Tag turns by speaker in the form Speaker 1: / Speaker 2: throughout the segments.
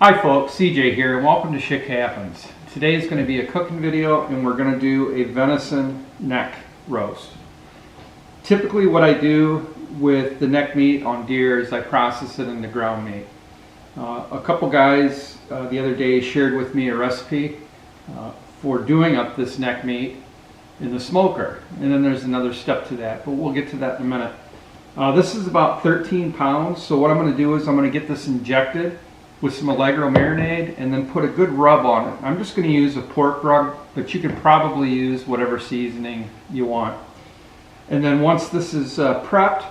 Speaker 1: Hi folks, CJ here and welcome to Schick Happens. Today is going to be a cooking video and we're going to do a venison neck roast. Typically what I do with the neck meat on deer is I process it into ground meat. A couple guys the other day shared with me a recipe for doing up this neck meat in the smoker, and then there's another step to that, but we'll get to that in a minute. This is about 13 pounds, so what I'm going to do is I'm going to get this injected with some Allegro marinade and then put a good rub on it. I'm just going to use a pork rub, but you could probably use whatever seasoning you want. And then once this is prepped,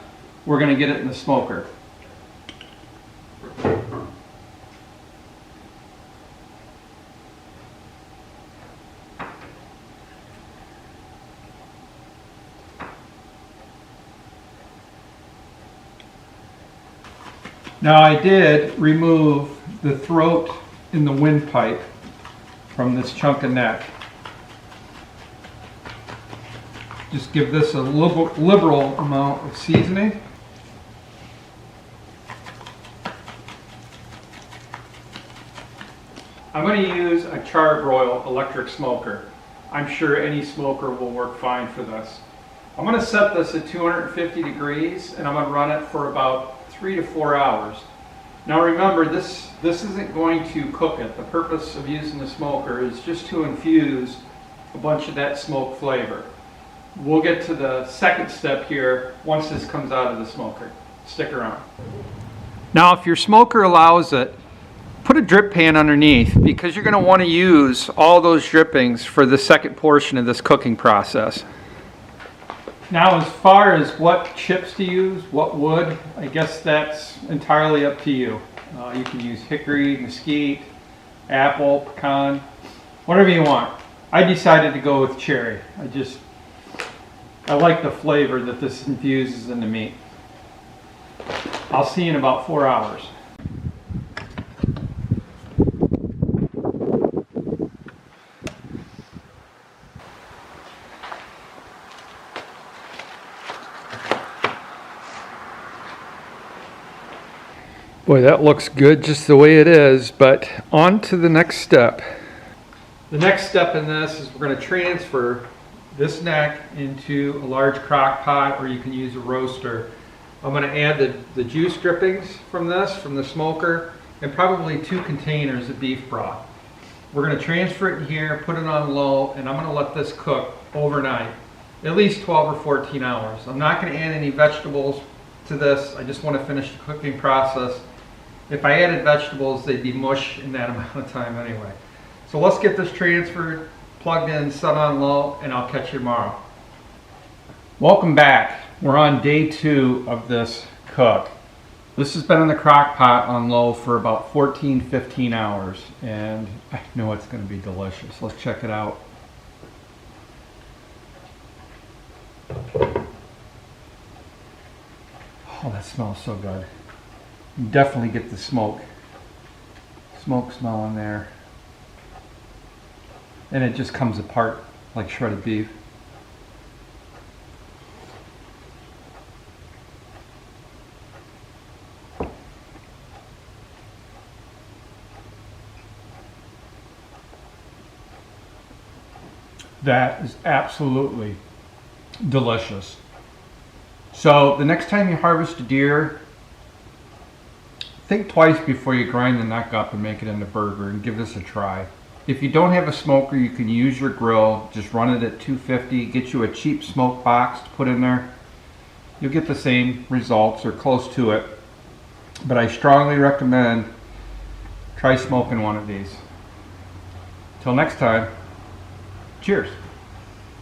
Speaker 1: we're going to get it in the smoker. Now I did remove the throat and the windpipe from this chunk of neck. Just give this a liberal amount of seasoning. I'm going to use a charbroil electric smoker. I'm sure any smoker will work fine for this. I'm going to set this at 250 degrees and I'm going to run it for about 3 to 4 hours. Now remember, this isn't going to cook it. The purpose of using the smoker is just to infuse a bunch of that smoke flavor. We'll get to the second step here once this comes out of the smoker. Stick around. Now if your smoker allows it, put a drip pan underneath because you're going to want to use all those drippings for the second portion of this cooking process. Now as far as what chips to use, what wood, I guess that's entirely up to you. You can use hickory, mesquite, apple, pecan, whatever you want. I decided to go with cherry. I like the flavor that this infuses in the meat. I'll see you in about 4 hours. Boy, that looks good just the way it is, but on to the next step. The next step in this is we're going to transfer this neck into a large crock pot, or you can use a roaster. I'm going to add the juice drippings from the smoker, and probably 2 containers of beef broth. We're going to transfer it in here, put it on low, and I'm going to let this cook overnight, at least 12 or 14 hours. I'm not going to add any vegetables to this. I just want to finish the cooking process. If I added vegetables, they'd be mush in that amount of time anyway. So let's get this transferred, plugged in, set on low, and I'll catch you tomorrow. Welcome back. We're on day 2 of this cook. This has been in the crock pot on low for about 14-15 hours, and I know it's going to be delicious. Let's check it out. Oh, that smells so good. You definitely get the smoke smell in there, and it just comes apart like shredded beef. That is absolutely delicious. So the next time you harvest a deer, think twice before you grind the neck up and make it into burger, and give this a try. If you don't have a smoker, you can use your grill. Just run it at 250. Get you a cheap smoke box to put in there. You'll get the same results or close to it. But I strongly recommend try smoking one of these. Till next time, cheers.